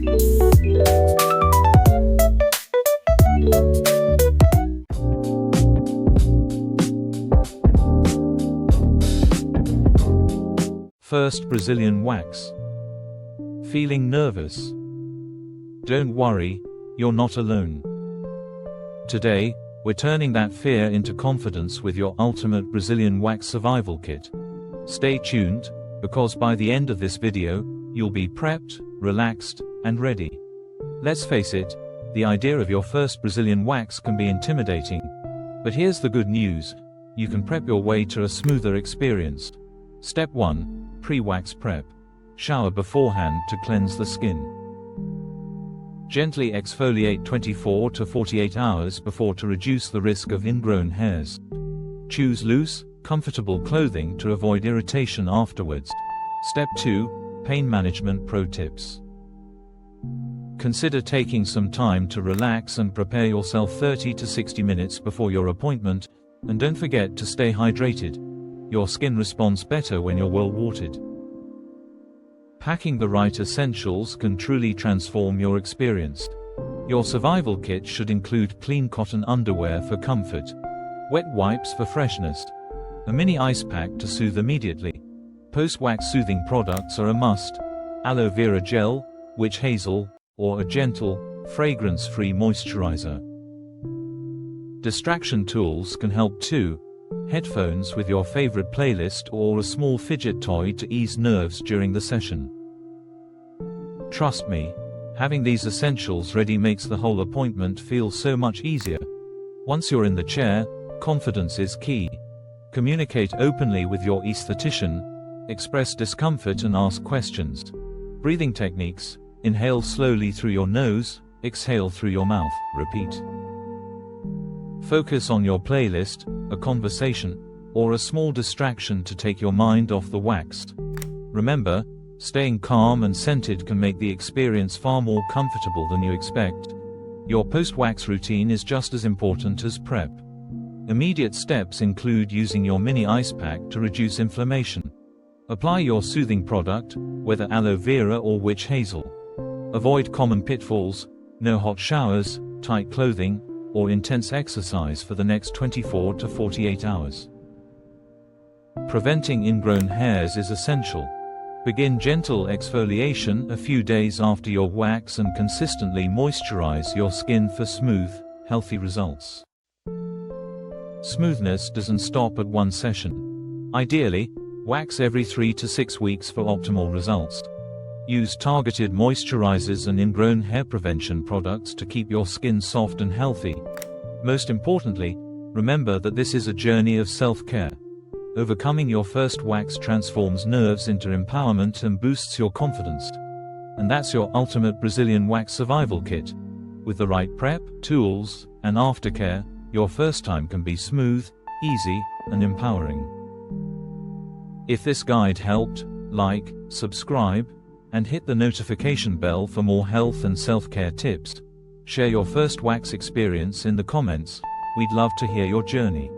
First Brazilian wax. Feeling nervous? Don't worry, you're not alone. Today, we're turning that fear into confidence with your ultimate Brazilian wax survival kit. Stay tuned, because by the end of this video, you'll be prepped, relaxed, and ready. Let's face it, the idea of your first Brazilian wax can be intimidating. But here's the good news: you can prep your way to a smoother experience. Step 1. Pre-wax prep. Shower beforehand to cleanse the skin. Gently exfoliate 24 to 48 hours before to reduce the risk of ingrown hairs. Choose loose, comfortable clothing to avoid irritation afterwards. Step 2. Pain management pro tips. Consider taking some time to relax and prepare yourself 30 to 60 minutes before your appointment, and don't forget to stay hydrated. Your skin responds better when you're well watered. Packing the right essentials can truly transform your experience. Your survival kit should include clean cotton underwear for comfort, wet wipes for freshness, a mini ice pack to soothe immediately. Post-wax soothing products are a must: aloe vera gel, witch hazel, or a gentle, fragrance-free moisturizer. Distraction tools can help too: headphones with your favorite playlist or a small fidget toy to ease nerves during the session. Trust me, having these essentials ready makes the whole appointment feel so much easier. Once you're in the chair, confidence is key. Communicate openly with your esthetician, express discomfort and ask questions. Breathing techniques: inhale slowly through your nose, exhale through your mouth, repeat. Focus on your playlist, a conversation, or a small distraction to take your mind off the wax. Remember, staying calm and centered can make the experience far more comfortable than you expect. Your post-wax routine is just as important as prep. Immediate steps include using your mini ice pack to reduce inflammation. Apply your soothing product, whether aloe vera or witch hazel. Avoid common pitfalls: no hot showers, tight clothing, or intense exercise for the next 24 to 48 hours. Preventing ingrown hairs is essential. Begin gentle exfoliation a few days after your wax and consistently moisturize your skin for smooth, healthy results. Smoothness doesn't stop at one session. Ideally, wax every 3 to 6 weeks for optimal results. Use targeted moisturizers and ingrown hair prevention products to keep your skin soft and healthy. Most importantly, remember that this is a journey of self-care. Overcoming your first wax transforms nerves into empowerment and boosts your confidence. And that's your ultimate Brazilian wax survival kit. With the right prep, tools, and aftercare, your first time can be smooth, easy, and empowering. If this guide helped, like, subscribe, and hit the notification bell for more health and self-care tips. Share your first wax experience in the comments. We'd love to hear your journey.